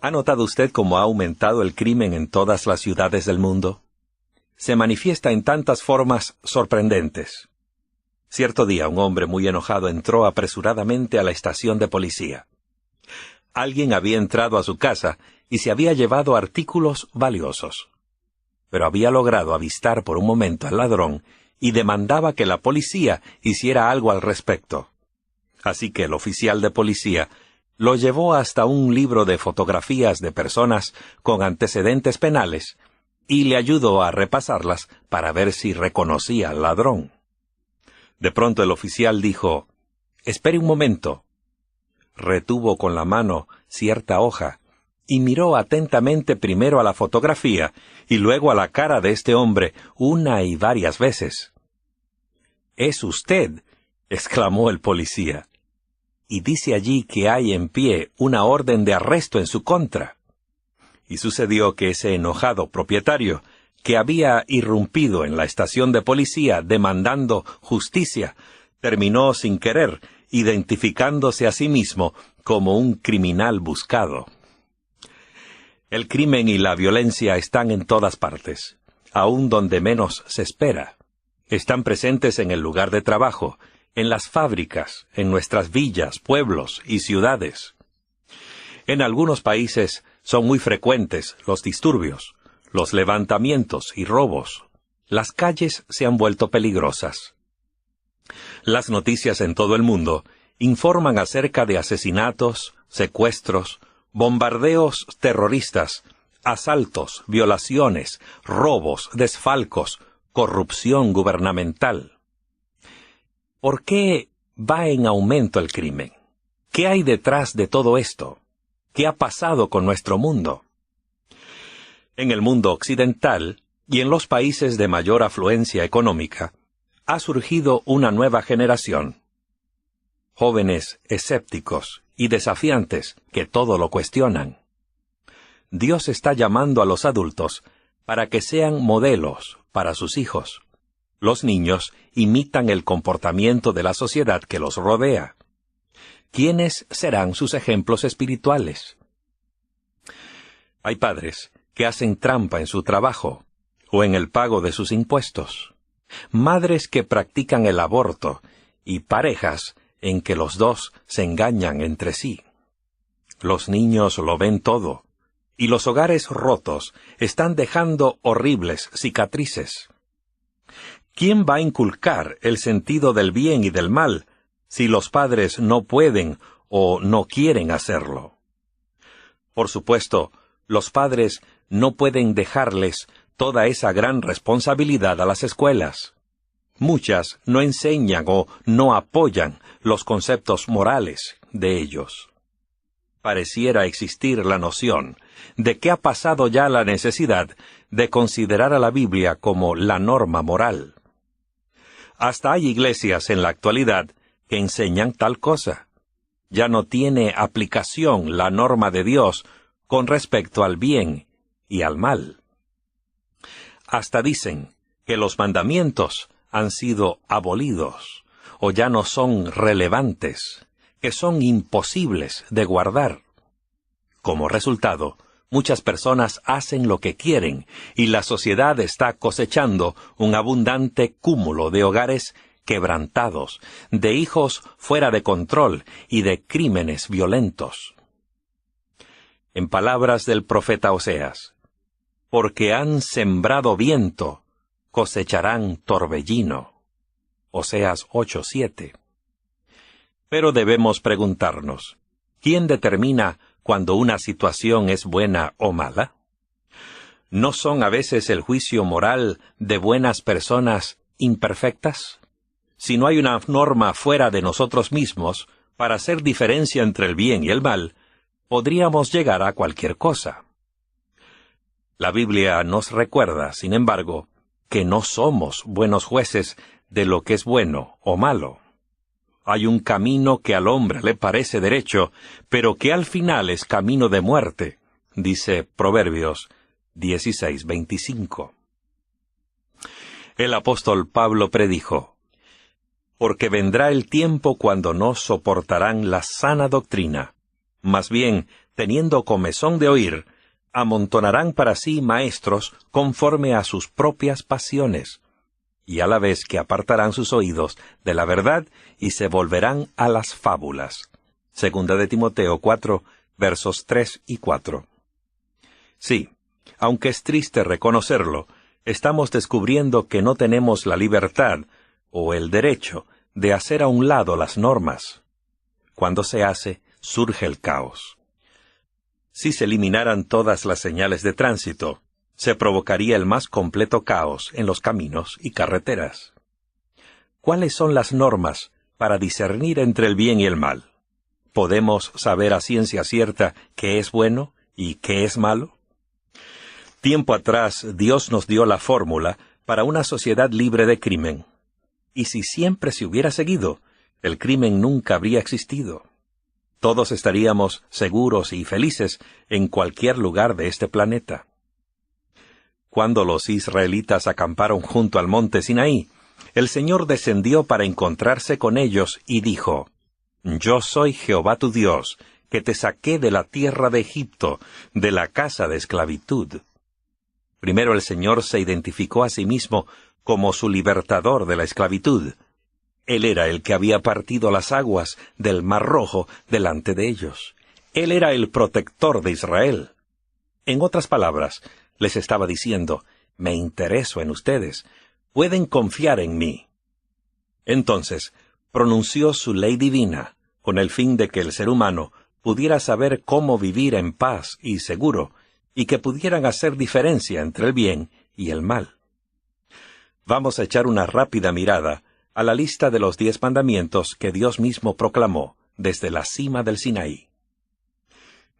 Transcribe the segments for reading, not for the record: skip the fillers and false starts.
¿Ha notado usted cómo ha aumentado el crimen en todas las ciudades del mundo? Se manifiesta en tantas formas sorprendentes. Cierto día, un hombre muy enojado entró apresuradamente a la estación de policía. Alguien había entrado a su casa y se había llevado artículos valiosos. Pero había logrado avistar por un momento al ladrón y demandaba que la policía hiciera algo al respecto. Así que el oficial de policía lo llevó hasta un libro de fotografías de personas con antecedentes penales y le ayudó a repasarlas para ver si reconocía al ladrón. De pronto el oficial dijo: «Espere un momento». Retuvo con la mano cierta hoja y miró atentamente primero a la fotografía y luego a la cara de este hombre una y varias veces. «¿Es usted?», exclamó el policía. «Y dice allí que hay en pie una orden de arresto en su contra». Y sucedió que ese enojado propietario, que había irrumpido en la estación de policía demandando justicia, terminó sin querer identificándose a sí mismo como un criminal buscado. El crimen y la violencia están en todas partes, aun donde menos se espera. Están presentes en el lugar de trabajo, en las fábricas, en nuestras villas, pueblos y ciudades. En algunos países son muy frecuentes los disturbios, los levantamientos y robos. Las calles se han vuelto peligrosas. Las noticias en todo el mundo informan acerca de asesinatos, secuestros, bombardeos terroristas, asaltos, violaciones, robos, desfalcos, corrupción gubernamental. ¿Por qué va en aumento el crimen? ¿Qué hay detrás de todo esto? ¿Qué ha pasado con nuestro mundo? En el mundo occidental y en los países de mayor afluencia económica, ha surgido una nueva generación. Jóvenes escépticos y desafiantes que todo lo cuestionan. Dios está llamando a los adultos para que sean modelos para sus hijos. Los niños imitan el comportamiento de la sociedad que los rodea. ¿Quiénes serán sus ejemplos espirituales? Hay padres que hacen trampa en su trabajo o en el pago de sus impuestos. Madres que practican el aborto y parejas en que los dos se engañan entre sí. Los niños lo ven todo, y los hogares rotos están dejando horribles cicatrices. ¿Quién va a inculcar el sentido del bien y del mal si los padres no pueden o no quieren hacerlo? Por supuesto, los padres no pueden dejarles toda esa gran responsabilidad a las escuelas. Muchas no enseñan o no apoyan los conceptos morales de ellos. Pareciera existir la noción de que ha pasado ya la necesidad de considerar a la Biblia como la norma moral. Hasta hay iglesias en la actualidad que enseñan tal cosa. Ya no tiene aplicación la norma de Dios con respecto al bien y al mal. Hasta dicen que los mandamientos han sido abolidos o ya no son relevantes, que son imposibles de guardar. Como resultado, muchas personas hacen lo que quieren y la sociedad está cosechando un abundante cúmulo de hogares quebrantados, de hijos fuera de control y de crímenes violentos. En palabras del profeta Oseas: «Porque han sembrado viento, cosecharán torbellino». Oseas 8:7. Pero debemos preguntarnos, ¿quién determina cuando una situación es buena o mala? ¿No son a veces el juicio moral de buenas personas imperfectas? Si no hay una norma fuera de nosotros mismos para hacer diferencia entre el bien y el mal, podríamos llegar a cualquier cosa. La Biblia nos recuerda, sin embargo, que no somos buenos jueces de lo que es bueno o malo. Hay un camino que al hombre le parece derecho, pero que al final es camino de muerte, dice Proverbios 16:25. El apóstol Pablo predijo: «Porque vendrá el tiempo cuando no soportarán la sana doctrina, más bien teniendo comezón de oír, amontonarán para sí maestros conforme a sus propias pasiones, y a la vez que apartarán sus oídos de la verdad y se volverán a las fábulas. Segunda de Timoteo 4, versos 3 y 4. Sí, aunque es triste reconocerlo, estamos descubriendo que no tenemos la libertad o el derecho de hacer a un lado las normas. Cuando se hace, surge el caos. Si se eliminaran todas las señales de tránsito, se provocaría el más completo caos en los caminos y carreteras. ¿Cuáles son las normas para discernir entre el bien y el mal? ¿Podemos saber a ciencia cierta qué es bueno y qué es malo? Tiempo atrás, Dios nos dio la fórmula para una sociedad libre de crimen. Y si siempre se hubiera seguido, el crimen nunca habría existido. Todos estaríamos seguros y felices en cualquier lugar de este planeta. Cuando los israelitas acamparon junto al monte Sinaí, el Señor descendió para encontrarse con ellos y dijo: «Yo soy Jehová tu Dios, que te saqué de la tierra de Egipto, de la casa de esclavitud». Primero el Señor se identificó a sí mismo como su libertador de la esclavitud. Él era el que había partido las aguas del Mar Rojo delante de ellos. Él era el protector de Israel. En otras palabras, les estaba diciendo: «Me intereso en ustedes. Pueden confiar en mí». Entonces, pronunció su ley divina, con el fin de que el ser humano pudiera saber cómo vivir en paz y seguro, y que pudieran hacer diferencia entre el bien y el mal. Vamos a echar una rápida mirada a la lista de los 10 mandamientos que Dios mismo proclamó desde la cima del Sinaí.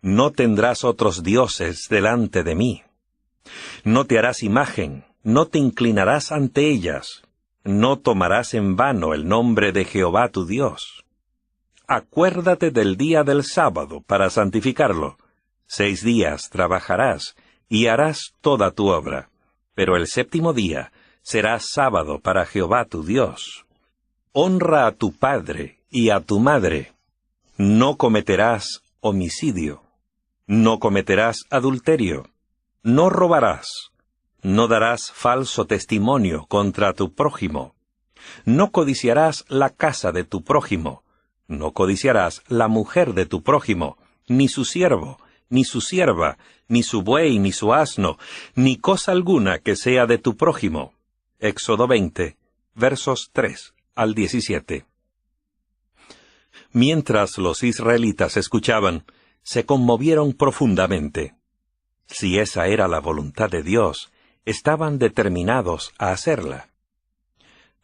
«No tendrás otros dioses delante de mí. No te harás imagen, no te inclinarás ante ellas. No tomarás en vano el nombre de Jehová tu Dios. Acuérdate del día del sábado para santificarlo. 6 días trabajarás y harás toda tu obra, pero el 7º día será sábado para Jehová tu Dios. Honra a tu padre y a tu madre. No cometerás homicidio. No cometerás adulterio. No robarás. No darás falso testimonio contra tu prójimo. No codiciarás la casa de tu prójimo. No codiciarás la mujer de tu prójimo, ni su siervo, ni su sierva, ni su buey, ni su asno, ni cosa alguna que sea de tu prójimo». Éxodo 20, versos 3 al 17. Mientras los israelitas escuchaban, se conmovieron profundamente. Si esa era la voluntad de Dios, estaban determinados a hacerla.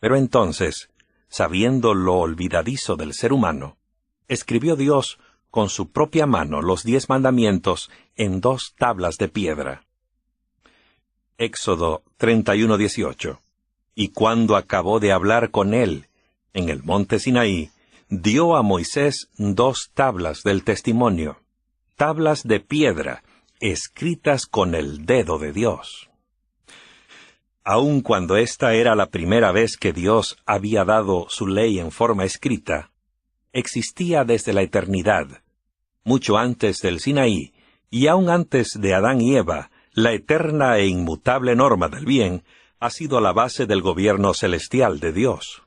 Pero entonces, sabiendo lo olvidadizo del ser humano, escribió Dios con su propia mano los 10 mandamientos en 2 tablas de piedra. Éxodo 31:18. Y cuando acabó de hablar con él en el monte Sinaí, dio a Moisés 2 tablas del testimonio, tablas de piedra, escritas con el dedo de Dios. Aun cuando esta era la primera vez que Dios había dado su ley en forma escrita, existía desde la eternidad, mucho antes del Sinaí, y aun antes de Adán y Eva, la eterna e inmutable norma del bien ha sido la base del gobierno celestial de Dios.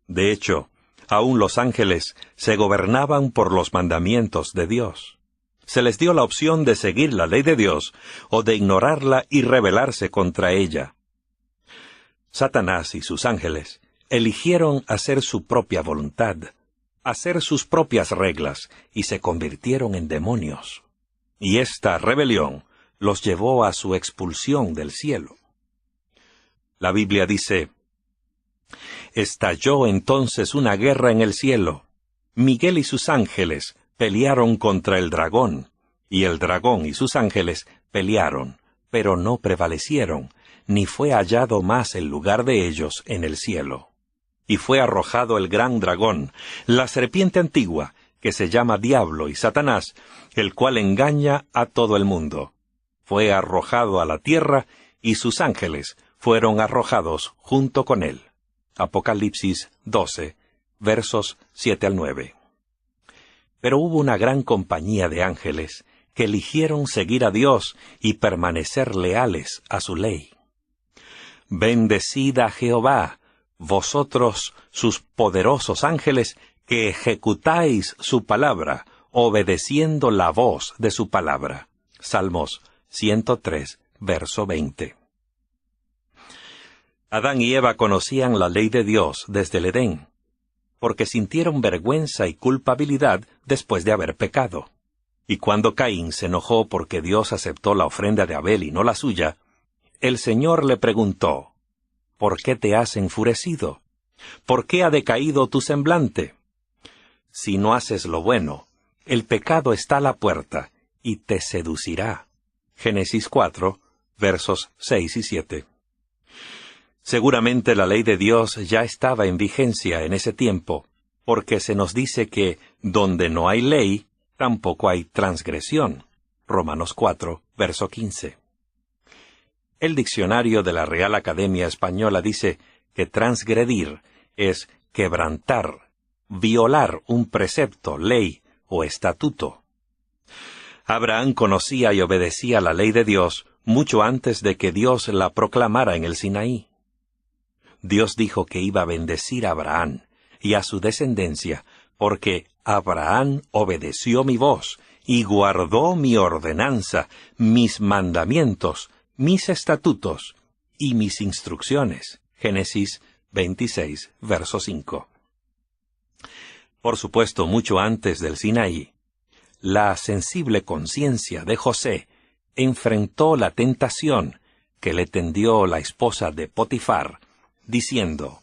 De hecho, aun los ángeles se gobernaban por los mandamientos de Dios. Se les dio la opción de seguir la ley de Dios o de ignorarla y rebelarse contra ella. Satanás y sus ángeles eligieron hacer su propia voluntad, hacer sus propias reglas, y se convirtieron en demonios. Y esta rebelión los llevó a su expulsión del cielo. La Biblia dice: «Estalló entonces una guerra en el cielo. Miguel y sus ángeles pelearon contra el dragón, y el dragón y sus ángeles pelearon, pero no prevalecieron, ni fue hallado más el lugar de ellos en el cielo. Y fue arrojado el gran dragón, la serpiente antigua, que se llama Diablo y Satanás, el cual engaña a todo el mundo. Fue arrojado a la tierra, y sus ángeles fueron arrojados junto con él». Apocalipsis 12, versos 7 al 9. Pero hubo una gran compañía de ángeles que eligieron seguir a Dios y permanecer leales a su ley. Bendecid a Jehová, vosotros sus poderosos ángeles, que ejecutáis su palabra, obedeciendo la voz de su palabra. Salmos 103, verso 20. Adán y Eva conocían la ley de Dios desde el Edén, porque sintieron vergüenza y culpabilidad después de haber pecado. Y cuando Caín se enojó porque Dios aceptó la ofrenda de Abel y no la suya, el Señor le preguntó, ¿por qué te has enfurecido? ¿Por qué ha decaído tu semblante? Si no haces lo bueno, el pecado está a la puerta y te seducirá. Génesis 4, versos 6 y 7. Seguramente la ley de Dios ya estaba en vigencia en ese tiempo, porque se nos dice que donde no hay ley, tampoco hay transgresión. Romanos 4, verso 15. El diccionario de la Real Academia Española dice que transgredir es quebrantar, violar un precepto, ley o estatuto. Abraham conocía y obedecía la ley de Dios mucho antes de que Dios la proclamara en el Sinaí. Dios dijo que iba a bendecir a Abraham y a su descendencia, porque Abraham obedeció mi voz y guardó mi ordenanza, mis mandamientos, mis estatutos y mis instrucciones. Génesis 26, verso 5. Por supuesto, mucho antes del Sinaí, la sensible conciencia de José enfrentó la tentación que le tendió la esposa de Potifar, diciendo,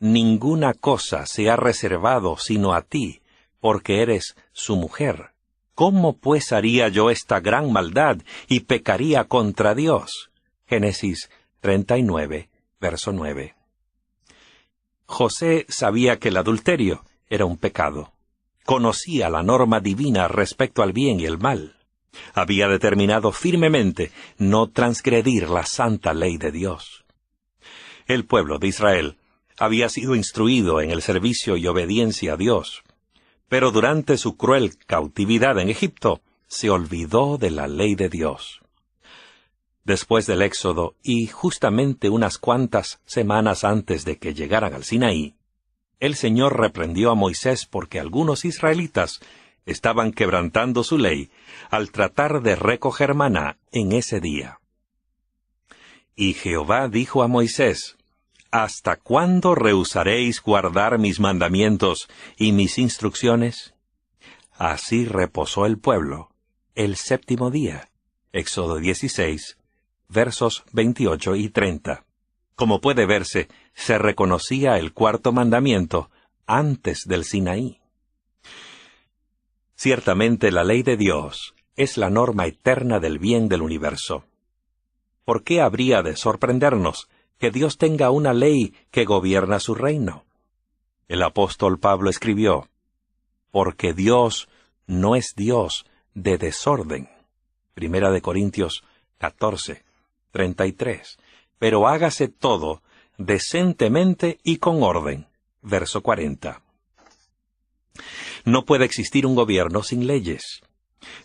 «Ninguna cosa se ha reservado sino a ti, porque eres su mujer. ¿Cómo pues haría yo esta gran maldad y pecaría contra Dios?» Génesis 39, verso 9. José sabía que el adulterio era un pecado. Conocía la norma divina respecto al bien y el mal. Había determinado firmemente no transgredir la santa ley de Dios. El pueblo de Israel había sido instruido en el servicio y obediencia a Dios, pero durante su cruel cautividad en Egipto se olvidó de la ley de Dios. Después del Éxodo, y justamente unas cuantas semanas antes de que llegaran al Sinaí, el Señor reprendió a Moisés porque algunos israelitas estaban quebrantando su ley al tratar de recoger maná en ese día. Y Jehová dijo a Moisés, ¿hasta cuándo rehusaréis guardar mis mandamientos y mis instrucciones? Así reposó el pueblo el séptimo día. Éxodo 16, versos 28 y 30. Como puede verse, se reconocía el cuarto mandamiento antes del Sinaí. Ciertamente la ley de Dios es la norma eterna del bien del universo. ¿Por qué habría de sorprendernos que Dios tenga una ley que gobierna su reino? El apóstol Pablo escribió, «Porque Dios no es Dios de desorden». Primera de Corintios 14, 33. Pero hágase todo decentemente y con orden. Verso 40. No puede existir un gobierno sin leyes.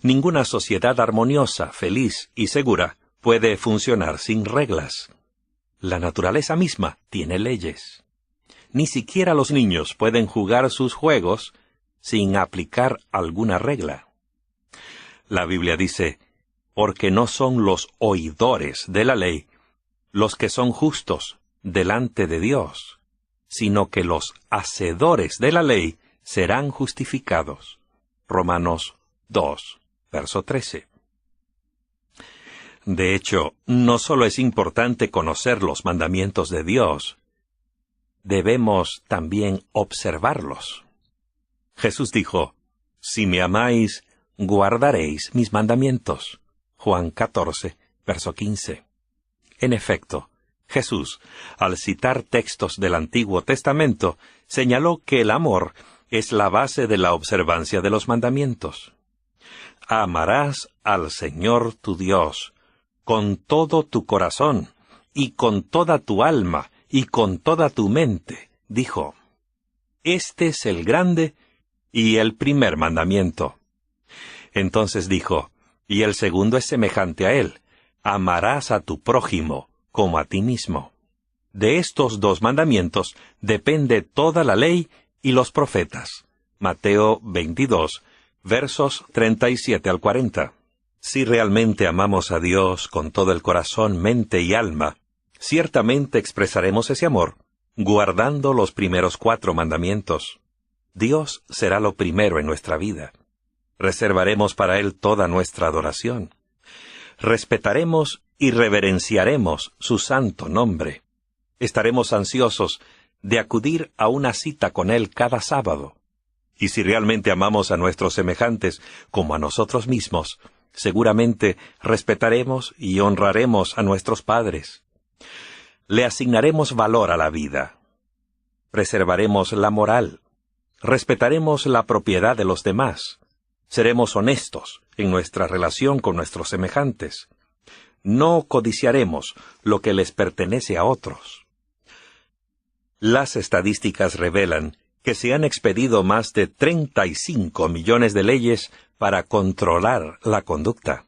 Ninguna sociedad armoniosa, feliz y segura puede funcionar sin reglas. La naturaleza misma tiene leyes. Ni siquiera los niños pueden jugar sus juegos sin aplicar alguna regla. La Biblia dice, porque no son los oidores de la ley los que son justos delante de Dios, sino que los hacedores de la ley serán justificados. Romanos 2, verso 13. De hecho, no solo es importante conocer los mandamientos de Dios, debemos también observarlos. Jesús dijo, «Si me amáis, guardaréis mis mandamientos». Juan 14, verso 15. En efecto, Jesús, al citar textos del Antiguo Testamento, señaló que el amor es la base de la observancia de los mandamientos. Amarás al Señor tu Dios con todo tu corazón, y con toda tu alma, y con toda tu mente, dijo. Este es el grande y el primer mandamiento. Entonces dijo, y el segundo es semejante a él, amarás a tu prójimo como a ti mismo. De estos dos mandamientos depende toda la ley y los profetas. Mateo 22, versos 37 al 40. Si realmente amamos a Dios con todo el corazón, mente y alma, ciertamente expresaremos ese amor guardando los primeros 4 mandamientos. Dios será lo primero en nuestra vida. Reservaremos para Él toda nuestra adoración. Respetaremos y reverenciaremos su santo nombre. Estaremos ansiosos de acudir a una cita con Él cada sábado. Y si realmente amamos a nuestros semejantes como a nosotros mismos, seguramente respetaremos y honraremos a nuestros padres. Le asignaremos valor a la vida. Preservaremos la moral. Respetaremos la propiedad de los demás. Seremos honestos en nuestra relación con nuestros semejantes. No codiciaremos lo que les pertenece a otros. Las estadísticas revelan que se han expedido más de 35 millones de leyes para controlar la conducta.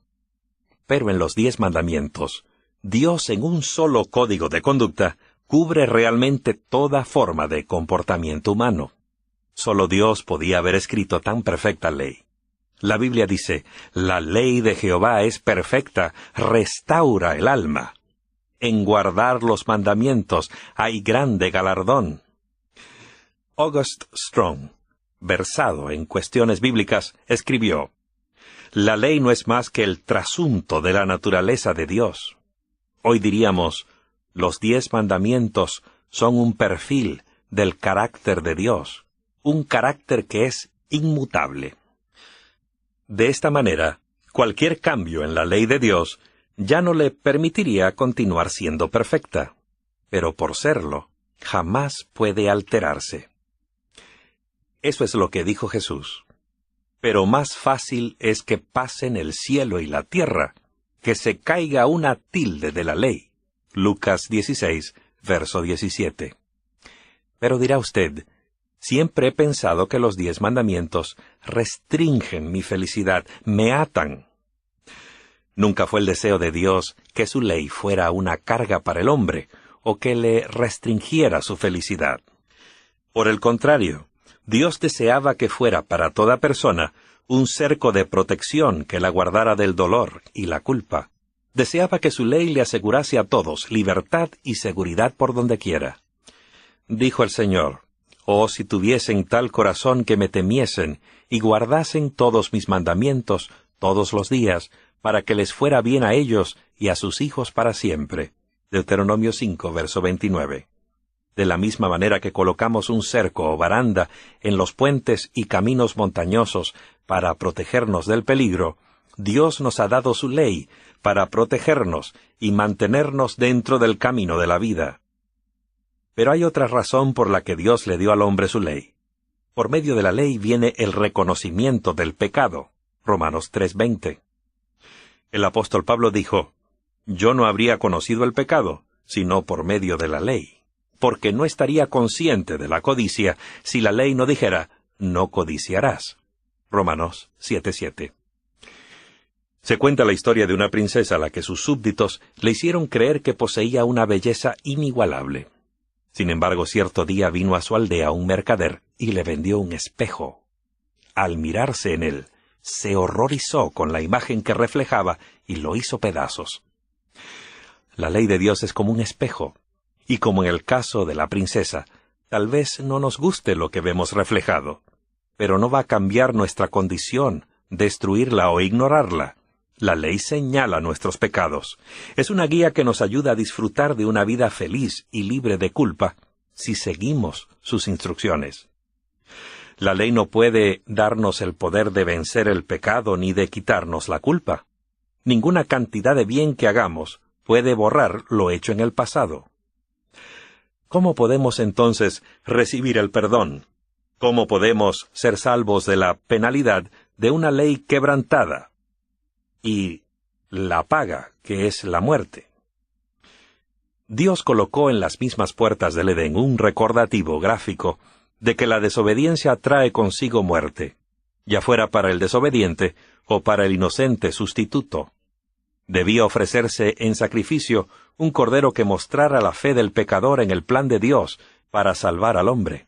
Pero en los 10 mandamientos, Dios en un solo código de conducta cubre realmente toda forma de comportamiento humano. Solo Dios podía haber escrito tan perfecta ley. La Biblia dice, la ley de Jehová es perfecta, restaura el alma. En guardar los mandamientos hay grande galardón. August Strong, versado en cuestiones bíblicas, escribió, la ley no es más que el trasunto de la naturaleza de Dios. Hoy diríamos, los 10 mandamientos son un perfil del carácter de Dios, un carácter que es inmutable. De esta manera, cualquier cambio en la ley de Dios ya no le permitiría continuar siendo perfecta, pero por serlo, jamás puede alterarse. Eso es lo que dijo Jesús. Pero más fácil es que pasen el cielo y la tierra, que se caiga una tilde de la ley. Lucas 16, verso 17. Pero dirá usted, siempre he pensado que los 10 mandamientos restringen mi felicidad, me atan. Nunca fue el deseo de Dios que su ley fuera una carga para el hombre, o que le restringiera su felicidad. Por el contrario, Dios deseaba que fuera para toda persona un cerco de protección que la guardara del dolor y la culpa. Deseaba que su ley le asegurase a todos libertad y seguridad por donde quiera. Dijo el Señor, «Oh, si tuviesen tal corazón que me temiesen y guardasen todos mis mandamientos todos los días, para que les fuera bien a ellos y a sus hijos para siempre». Deuteronomio 5, verso 29. De la misma manera que colocamos un cerco o baranda en los puentes y caminos montañosos para protegernos del peligro, Dios nos ha dado su ley para protegernos y mantenernos dentro del camino de la vida. Pero hay otra razón por la que Dios le dio al hombre su ley. Por medio de la ley viene el reconocimiento del pecado. Romanos 3:20. El apóstol Pablo dijo, «Yo no habría conocido el pecado, sino por medio de la ley, porque no estaría consciente de la codicia si la ley no dijera, no codiciarás». Romanos 7:7. Se cuenta la historia de una princesa a la que sus súbditos le hicieron creer que poseía una belleza inigualable. Sin embargo, cierto día vino a su aldea un mercader y le vendió un espejo. Al mirarse en él, se horrorizó con la imagen que reflejaba y lo hizo pedazos. La ley de Dios es como un espejo, y como en el caso de la princesa, tal vez no nos guste lo que vemos reflejado, pero no va a cambiar nuestra condición, destruirla o ignorarla. La ley señala nuestros pecados. Es una guía que nos ayuda a disfrutar de una vida feliz y libre de culpa, si seguimos sus instrucciones. La ley no puede darnos el poder de vencer el pecado ni de quitarnos la culpa. Ninguna cantidad de bien que hagamos puede borrar lo hecho en el pasado. ¿Cómo podemos entonces recibir el perdón? ¿Cómo podemos ser salvos de la penalidad de una ley quebrantada y la paga, que es la muerte? Dios colocó en las mismas puertas del Edén un recordativo gráfico de que la desobediencia trae consigo muerte, ya fuera para el desobediente o para el inocente sustituto. Debía ofrecerse en sacrificio un cordero que mostrara la fe del pecador en el plan de Dios para salvar al hombre.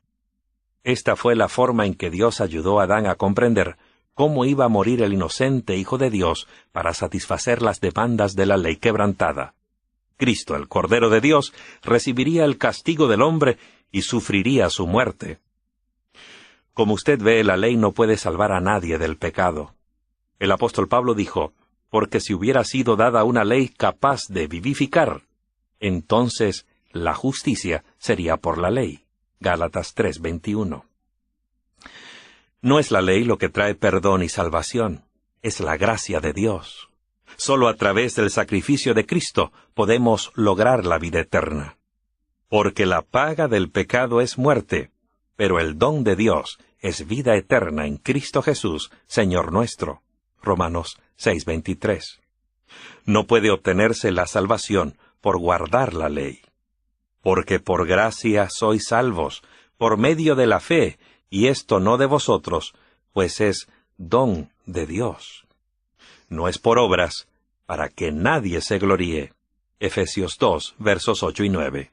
Esta fue la forma en que Dios ayudó a Adán a comprender cómo iba a morir el inocente Hijo de Dios para satisfacer las demandas de la ley quebrantada. Cristo, el Cordero de Dios, recibiría el castigo del hombre y sufriría su muerte. Como usted ve, la ley no puede salvar a nadie del pecado. El apóstol Pablo dijo, porque si hubiera sido dada una ley capaz de vivificar, entonces la justicia sería por la ley. Gálatas 3:21. No es la ley lo que trae perdón y salvación, es la gracia de Dios. Solo a través del sacrificio de Cristo podemos lograr la vida eterna. Porque la paga del pecado es muerte, pero el don de Dios es vida eterna en Cristo Jesús, Señor nuestro. Romanos 6:23. No puede obtenerse la salvación por guardar la ley. Porque por gracia sois salvos, por medio de la fe, y esto no de vosotros, pues es don de Dios. No es por obras, para que nadie se gloríe. Efesios 2, versos 8 y 9.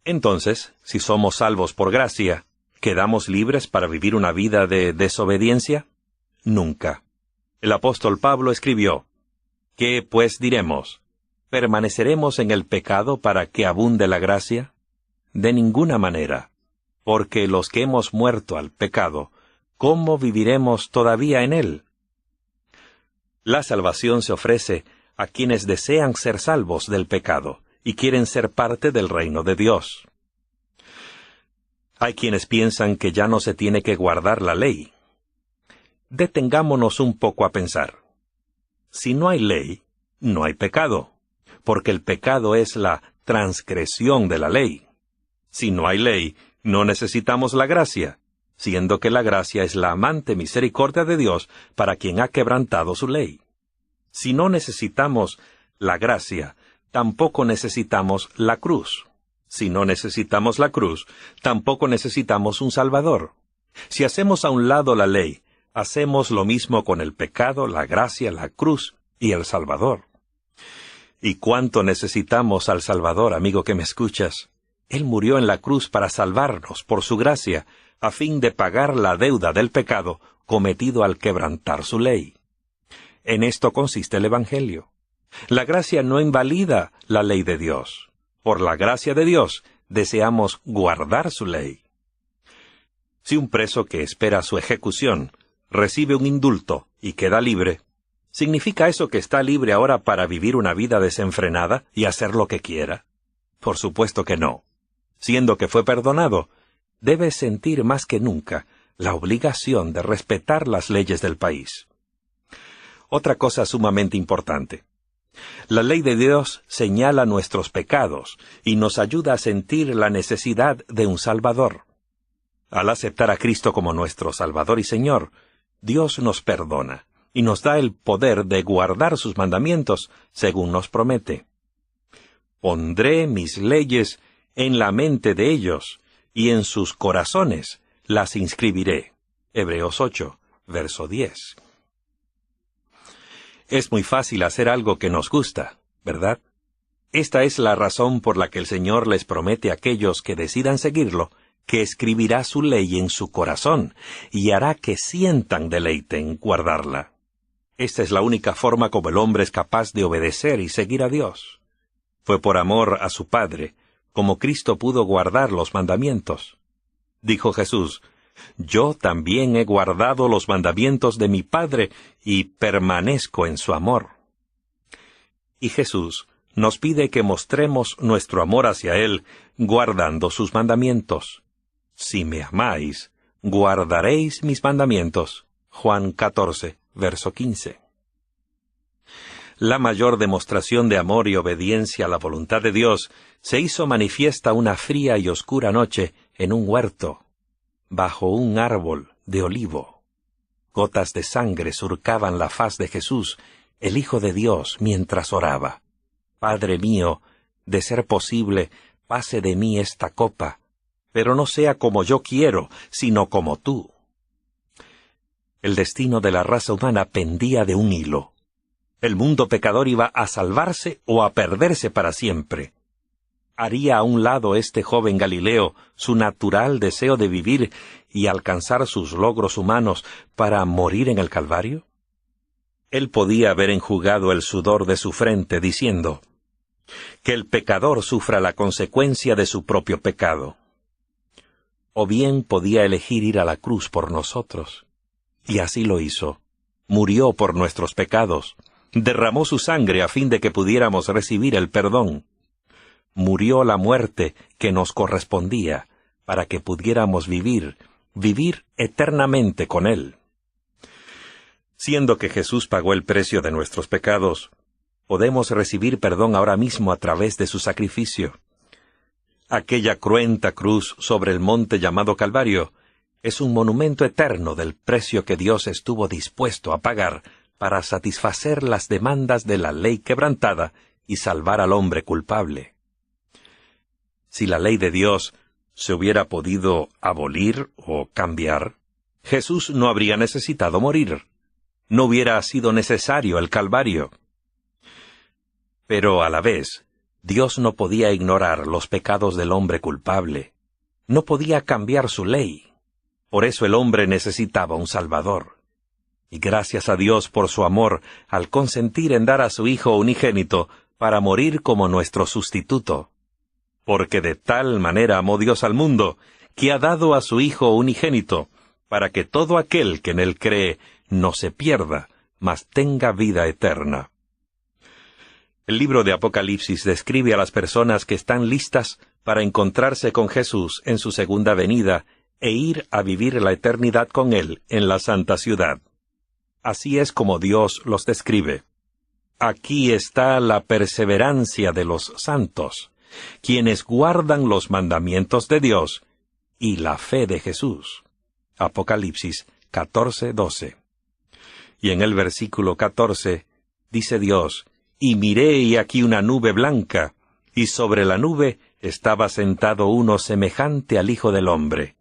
Entonces, si somos salvos por gracia, ¿quedamos libres para vivir una vida de desobediencia? Nunca. El apóstol Pablo escribió, ¿qué pues diremos? ¿Permaneceremos en el pecado para que abunde la gracia? De ninguna manera, porque los que hemos muerto al pecado, ¿cómo viviremos todavía en él? La salvación se ofrece a quienes desean ser salvos del pecado y quieren ser parte del reino de Dios. Hay quienes piensan que ya no se tiene que guardar la ley. Detengámonos un poco a pensar. Si no hay ley, no hay pecado, porque el pecado es la transgresión de la ley. Si no hay ley, no necesitamos la gracia, siendo que la gracia es la amante misericordia de Dios para quien ha quebrantado su ley. Si no necesitamos la gracia, tampoco necesitamos la cruz. Si no necesitamos la cruz, tampoco necesitamos un Salvador. Si hacemos a un lado la ley, hacemos lo mismo con el pecado, la gracia, la cruz y el Salvador. ¿Y cuánto necesitamos al Salvador, amigo que me escuchas? Él murió en la cruz para salvarnos por su gracia, a fin de pagar la deuda del pecado cometido al quebrantar su ley. En esto consiste el Evangelio. La gracia no invalida la ley de Dios. Por la gracia de Dios, deseamos guardar su ley. Si un preso que espera su ejecución recibe un indulto y queda libre, ¿significa eso que está libre ahora para vivir una vida desenfrenada y hacer lo que quiera? Por supuesto que no. Siendo que fue perdonado, debe sentir más que nunca la obligación de respetar las leyes del país. Otra cosa sumamente importante. La ley de Dios señala nuestros pecados y nos ayuda a sentir la necesidad de un Salvador. Al aceptar a Cristo como nuestro Salvador y Señor, Dios nos perdona y nos da el poder de guardar sus mandamientos según nos promete. Pondré mis leyes en la mente de ellos, y en sus corazones las inscribiré. Hebreos 8, verso 10. Es muy fácil hacer algo que nos gusta, ¿verdad? Esta es la razón por la que el Señor les promete a aquellos que decidan seguirlo, que escribirá su ley en su corazón, y hará que sientan deleite en guardarla. Esta es la única forma como el hombre es capaz de obedecer y seguir a Dios. Fue por amor a su Padre, como Cristo pudo guardar los mandamientos. Dijo Jesús, «Yo también he guardado los mandamientos de mi Padre y permanezco en su amor». Y Jesús nos pide que mostremos nuestro amor hacia Él guardando sus mandamientos. «Si me amáis, guardaréis mis mandamientos». Juan 14, verso 15. La mayor demostración de amor y obediencia a la voluntad de Dios se hizo manifiesta una fría y oscura noche en un huerto, bajo un árbol de olivo. Gotas de sangre surcaban la faz de Jesús, el Hijo de Dios, mientras oraba. «Padre mío, de ser posible, pase de mí esta copa, pero no sea como yo quiero, sino como tú. El destino de la raza humana pendía de un hilo. El mundo pecador iba a salvarse o a perderse para siempre. ¿Haría a un lado este joven Galileo su natural deseo de vivir y alcanzar sus logros humanos para morir en el Calvario? Él podía haber enjugado el sudor de su frente diciendo, que el pecador sufra la consecuencia de su propio pecado. O bien podía elegir ir a la cruz por nosotros. Y así lo hizo. Murió por nuestros pecados. Derramó su sangre a fin de que pudiéramos recibir el perdón. Murió la muerte que nos correspondía para que pudiéramos vivir eternamente con Él. Siendo que Jesús pagó el precio de nuestros pecados, podemos recibir perdón ahora mismo a través de su sacrificio. Aquella cruenta cruz sobre el monte llamado Calvario es un monumento eterno del precio que Dios estuvo dispuesto a pagar para satisfacer las demandas de la ley quebrantada y salvar al hombre culpable. Si la ley de Dios se hubiera podido abolir o cambiar, Jesús no habría necesitado morir. No hubiera sido necesario el Calvario. Pero a la vez, Dios no podía ignorar los pecados del hombre culpable. No podía cambiar su ley. Por eso el hombre necesitaba un Salvador. Y gracias a Dios por su amor al consentir en dar a su Hijo unigénito para morir como nuestro sustituto. Porque de tal manera amó Dios al mundo, que ha dado a su Hijo unigénito, para que todo aquel que en él cree no se pierda, mas tenga vida eterna. El libro de Apocalipsis describe a las personas que están listas para encontrarse con Jesús en su segunda venida e ir a vivir la eternidad con Él en la santa ciudad. Así es como Dios los describe. Aquí está la perseverancia de los santos, quienes guardan los mandamientos de Dios y la fe de Jesús. Apocalipsis 14:12. Y en el versículo 14 dice Dios, «Y miré y aquí una nube blanca, y sobre la nube estaba sentado uno semejante al Hijo del Hombre.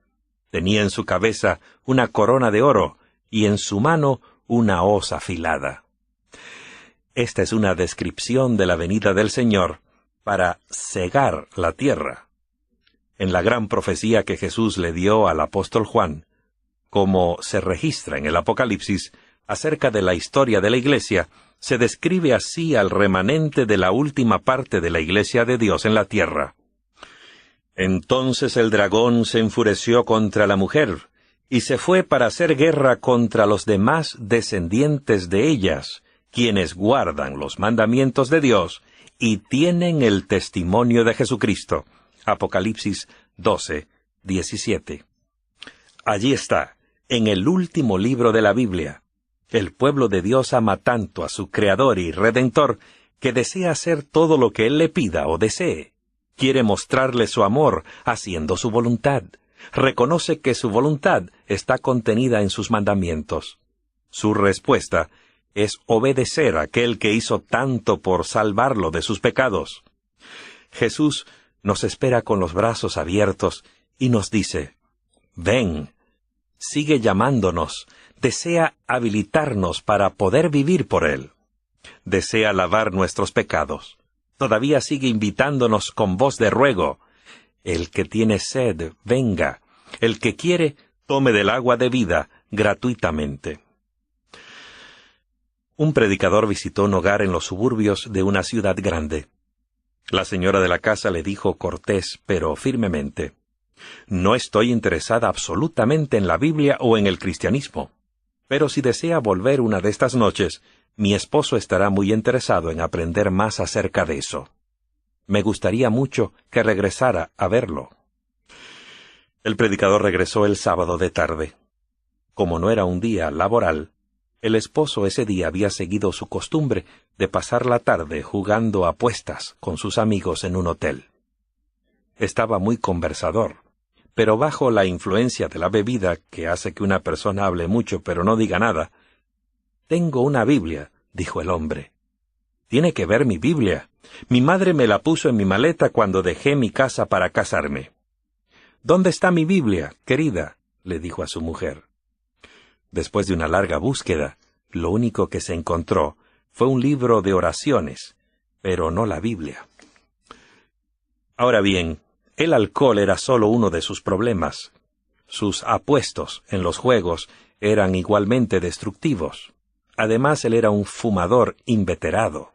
Tenía en su cabeza una corona de oro, y en su mano una hoz afilada». Esta es una descripción de la venida del Señor para cegar la tierra. En la gran profecía que Jesús le dio al apóstol Juan, como se registra en el Apocalipsis, acerca de la historia de la Iglesia, se describe así al remanente de la última parte de la Iglesia de Dios en la tierra. Entonces el dragón se enfureció contra la mujer, y se fue para hacer guerra contra los demás descendientes de ellas, quienes guardan los mandamientos de Dios y tienen el testimonio de Jesucristo. Apocalipsis 12:17. Allí está, en el último libro de la Biblia. El pueblo de Dios ama tanto a su Creador y Redentor que desea hacer todo lo que Él le pida o desee. Quiere mostrarle su amor haciendo su voluntad. Reconoce que su voluntad está contenida en sus mandamientos. Su respuesta es obedecer a aquel que hizo tanto por salvarlo de sus pecados. Jesús nos espera con los brazos abiertos y nos dice, «Ven». Sigue llamándonos, desea habilitarnos para poder vivir por Él. Desea lavar nuestros pecados. Todavía sigue invitándonos con voz de ruego. El que tiene sed, venga. El que quiere, tome del agua de vida gratuitamente. Un predicador visitó un hogar en los suburbios de una ciudad grande. La señora de la casa le dijo cortés, pero firmemente, «No estoy interesada absolutamente en la Biblia o en el cristianismo, pero si desea volver una de estas noches, mi esposo estará muy interesado en aprender más acerca de eso. Me gustaría mucho que regresara a verlo». El predicador regresó el sábado de tarde. Como no era un día laboral, el esposo ese día había seguido su costumbre de pasar la tarde jugando a apuestas con sus amigos en un hotel. Estaba muy conversador, pero bajo la influencia de la bebida, que hace que una persona hable mucho pero no diga nada. «Tengo una Biblia», dijo el hombre. «Tiene que ver mi Biblia. Mi madre me la puso en mi maleta cuando dejé mi casa para casarme». ¿Dónde está mi Biblia, querida?, le dijo a su mujer. Después de una larga búsqueda, lo único que se encontró fue un libro de oraciones, pero no la Biblia. Ahora bien, el alcohol era solo uno de sus problemas. Sus apuestos en los juegos eran igualmente destructivos. Además, él era un fumador inveterado.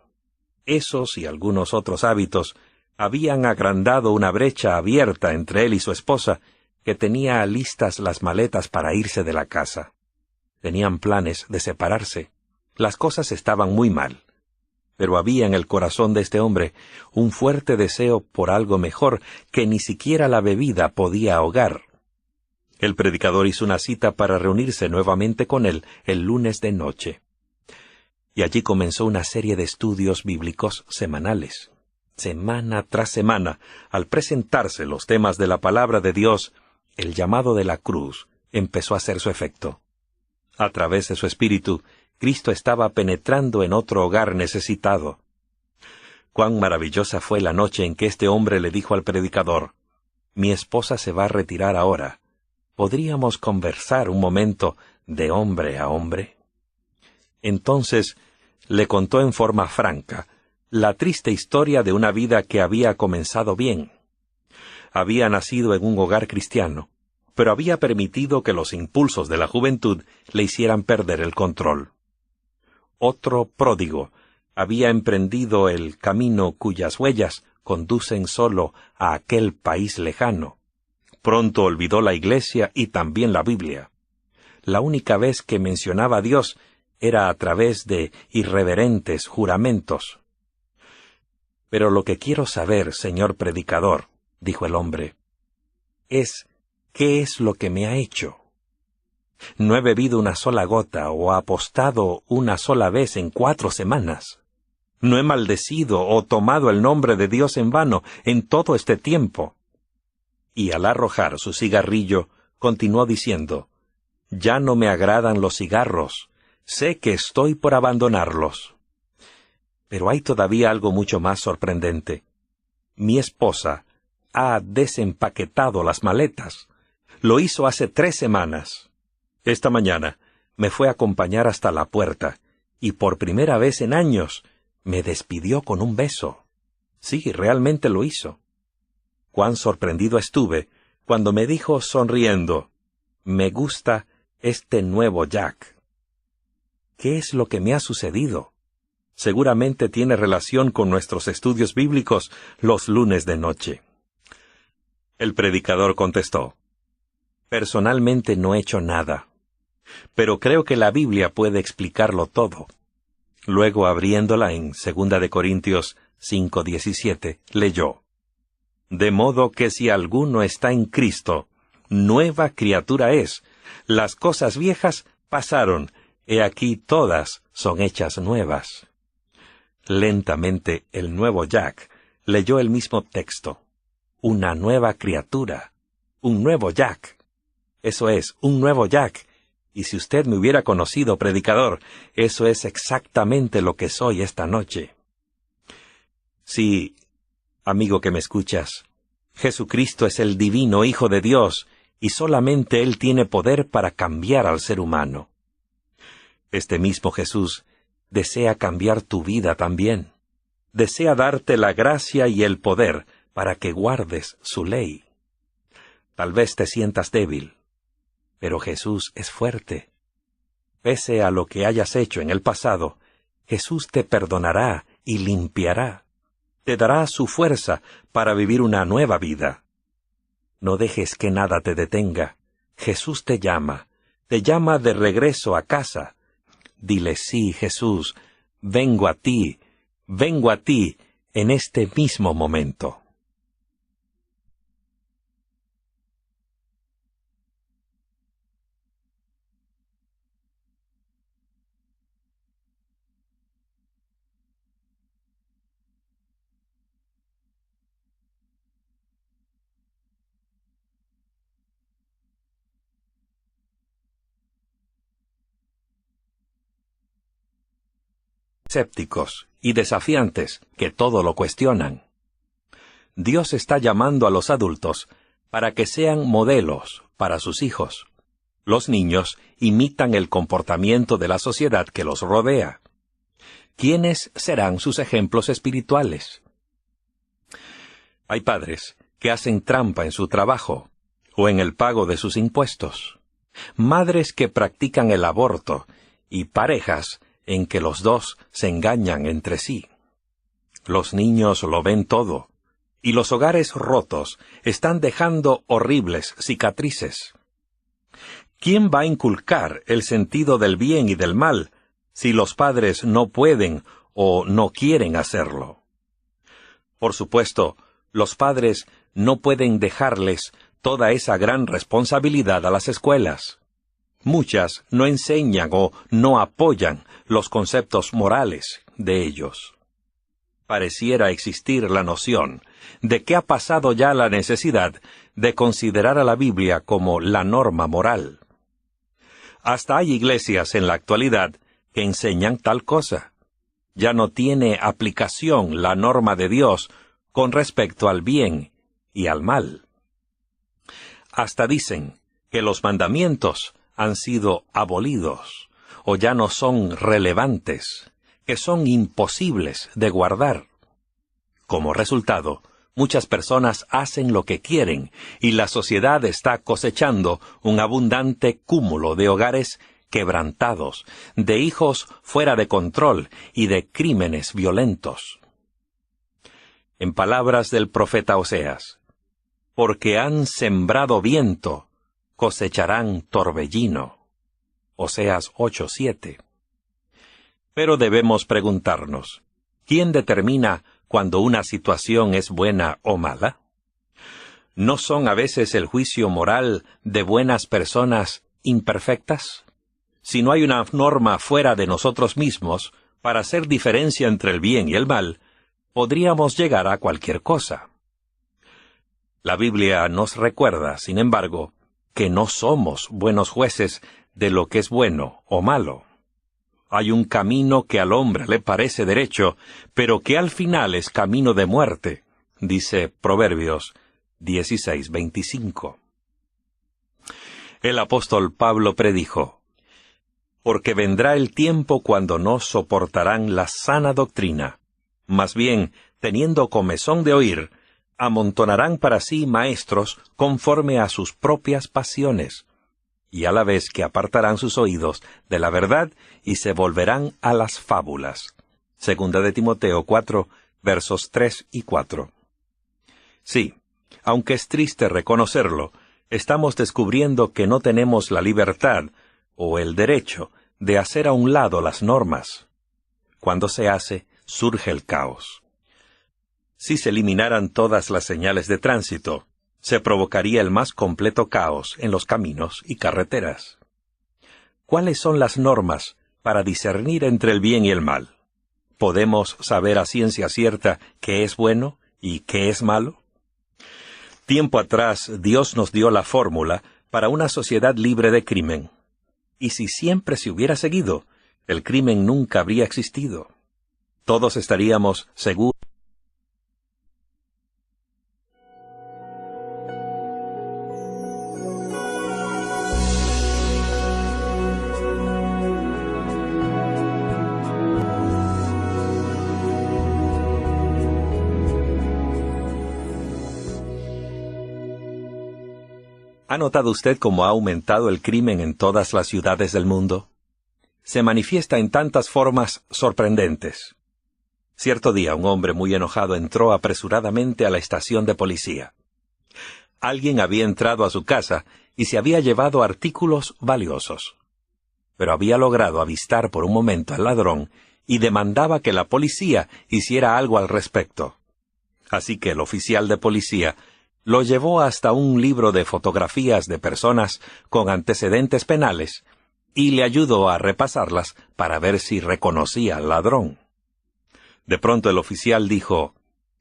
Esos y algunos otros hábitos habían agrandado una brecha abierta entre él y su esposa, que tenía listas las maletas para irse de la casa. Tenían planes de separarse. Las cosas estaban muy mal. Pero había en el corazón de este hombre un fuerte deseo por algo mejor que ni siquiera la bebida podía ahogar. El predicador hizo una cita para reunirse nuevamente con él el lunes de noche. Y allí comenzó una serie de estudios bíblicos semanales. Semana tras semana, al presentarse los temas de la palabra de Dios, el llamado de la cruz empezó a hacer su efecto. A través de su espíritu, Cristo estaba penetrando en otro hogar necesitado. Cuán maravillosa fue la noche en que este hombre le dijo al predicador: «Mi esposa se va a retirar ahora. ¿Podríamos conversar un momento de hombre a hombre?» Entonces le contó en forma franca la triste historia de una vida que había comenzado bien. Había nacido en un hogar cristiano, pero había permitido que los impulsos de la juventud le hicieran perder el control. Otro pródigo había emprendido el camino cuyas huellas conducen solo a aquel país lejano. Pronto olvidó la iglesia y también la Biblia. La única vez que mencionaba a Dios era a través de irreverentes juramentos. «Pero lo que quiero saber, señor predicador», dijo el hombre, «es ¿qué es lo que me ha hecho? No he bebido una sola gota o apostado una sola vez en 4 semanas. No he maldecido o tomado el nombre de Dios en vano en todo este tiempo». Y al arrojar su cigarrillo, continuó diciendo: «Ya no me agradan los cigarros. Sé que estoy por abandonarlos». Pero hay todavía algo mucho más sorprendente. Mi esposa ha desempaquetado las maletas. Lo hizo hace 3 semanas. Esta mañana me fue a acompañar hasta la puerta, y por primera vez en años me despidió con un beso. Sí, realmente lo hizo. Cuán sorprendido estuve cuando me dijo sonriendo: «Me gusta este nuevo Jack». ¿Qué es lo que me ha sucedido? Seguramente tiene relación con nuestros estudios bíblicos los lunes de noche. El predicador contestó: «Personalmente no he hecho nada, pero creo que la Biblia puede explicarlo todo». Luego, abriéndola en 2 Corintios 5:17, leyó: «De modo que si alguno está en Cristo, nueva criatura es. Las cosas viejas pasaron, he aquí todas son hechas nuevas». Lentamente el nuevo Jack leyó el mismo texto. Una nueva criatura. Un nuevo Jack. Eso es, un nuevo Jack. Y si usted me hubiera conocido, predicador, eso es exactamente lo que soy esta noche. Sí, amigo que me escuchas, Jesucristo es el divino Hijo de Dios, y solamente Él tiene poder para cambiar al ser humano. Este mismo Jesús desea cambiar tu vida también. Desea darte la gracia y el poder para que guardes su ley. Tal vez te sientas débil, pero Jesús es fuerte. Pese a lo que hayas hecho en el pasado, Jesús te perdonará y limpiará. Te dará su fuerza para vivir una nueva vida. No dejes que nada te detenga. Jesús te llama de regreso a casa. Dile: «Sí, Jesús, vengo a ti en este mismo momento». Escépticos y desafiantes que todo lo cuestionan. Dios está llamando a los adultos para que sean modelos para sus hijos. Los niños imitan el comportamiento de la sociedad que los rodea. ¿Quiénes serán sus ejemplos espirituales? Hay padres que hacen trampa en su trabajo o en el pago de sus impuestos, madres que practican el aborto y parejas en que los dos se engañan entre sí. Los niños lo ven todo, y los hogares rotos están dejando horribles cicatrices. ¿Quién va a inculcar el sentido del bien y del mal si los padres no pueden o no quieren hacerlo? Por supuesto, los padres no pueden dejarles toda esa gran responsabilidad a las escuelas. Muchas no enseñan o no apoyan los conceptos morales de ellos. Pareciera existir la noción de que ha pasado ya la necesidad de considerar a la Biblia como la norma moral. Hasta hay iglesias en la actualidad que enseñan tal cosa. Ya no tiene aplicación la norma de Dios con respecto al bien y al mal. Hasta dicen que los mandamientos han sido abolidos o ya no son relevantes, que son imposibles de guardar. Como resultado, muchas personas hacen lo que quieren y la sociedad está cosechando un abundante cúmulo de hogares quebrantados, de hijos fuera de control y de crímenes violentos. En palabras del profeta Oseas, porque han sembrado viento, cosecharán torbellino. Oseas 8:7. Pero debemos preguntarnos, ¿quién determina cuando una situación es buena o mala? ¿No son a veces el juicio moral de buenas personas imperfectas? Si no hay una norma fuera de nosotros mismos para hacer diferencia entre el bien y el mal, podríamos llegar a cualquier cosa. La Biblia nos recuerda, sin embargo, que no somos buenos jueces de lo que es bueno o malo. Hay un camino que al hombre le parece derecho, pero que al final es camino de muerte, dice Proverbios 16:25. El apóstol Pablo predijo, porque vendrá el tiempo cuando no soportarán la sana doctrina, más bien, teniendo comezón de oír, amontonarán para sí maestros conforme a sus propias pasiones, y a la vez que apartarán sus oídos de la verdad y se volverán a las fábulas. Segunda de Timoteo 4, versos 3 y 4. Sí, aunque es triste reconocerlo, estamos descubriendo que no tenemos la libertad o el derecho de hacer a un lado las normas. Cuando se hace, surge el caos. Si se eliminaran todas las señales de tránsito, se provocaría el más completo caos en los caminos y carreteras. ¿Cuáles son las normas para discernir entre el bien y el mal? ¿Podemos saber a ciencia cierta qué es bueno y qué es malo? Tiempo atrás, Dios nos dio la fórmula para una sociedad libre de crimen. Y si siempre se hubiera seguido, el crimen nunca habría existido. Todos estaríamos seguros. ¿Ha notado usted cómo ha aumentado el crimen en todas las ciudades del mundo? Se manifiesta en tantas formas sorprendentes. Cierto día un hombre muy enojado entró apresuradamente a la estación de policía. Alguien había entrado a su casa y se había llevado artículos valiosos. Pero había logrado avistar por un momento al ladrón y demandaba que la policía hiciera algo al respecto. Así que el oficial de policía lo llevó hasta un libro de fotografías de personas con antecedentes penales y le ayudó a repasarlas para ver si reconocía al ladrón. De pronto el oficial dijo,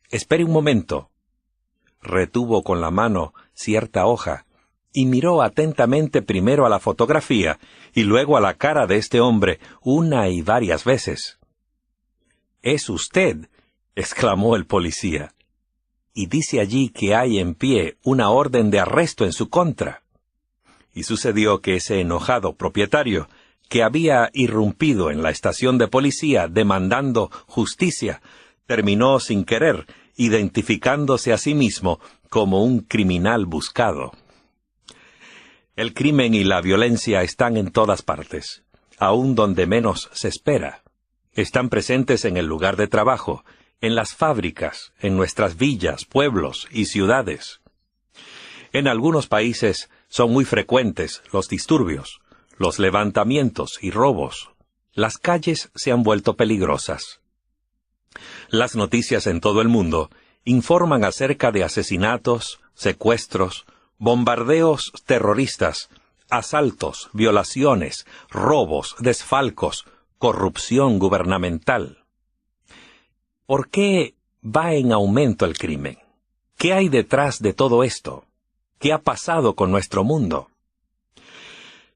«Espere un momento». Retuvo con la mano cierta hoja y miró atentamente primero a la fotografía y luego a la cara de este hombre una y varias veces. «¿Es usted?», exclamó el policía. y dice allí que hay en pie una orden de arresto en su contra. Y sucedió que ese enojado propietario, que había irrumpido en la estación de policía demandando justicia, terminó sin querer identificándose a sí mismo como un criminal buscado. El crimen y la violencia están en todas partes, aun donde menos se espera. Están presentes en el lugar de trabajo, en las fábricas, en nuestras villas, pueblos y ciudades. En algunos países son muy frecuentes los disturbios, los levantamientos y robos. Las calles se han vuelto peligrosas. Las noticias en todo el mundo informan acerca de asesinatos, secuestros, bombardeos terroristas, asaltos, violaciones, robos, desfalcos, corrupción gubernamental. ¿Por qué va en aumento el crimen? ¿Qué hay detrás de todo esto? ¿Qué ha pasado con nuestro mundo?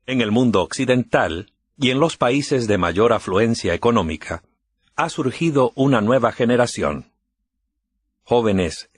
En el mundo occidental y en los países de mayor afluencia económica, ha surgido una nueva generación. Jóvenes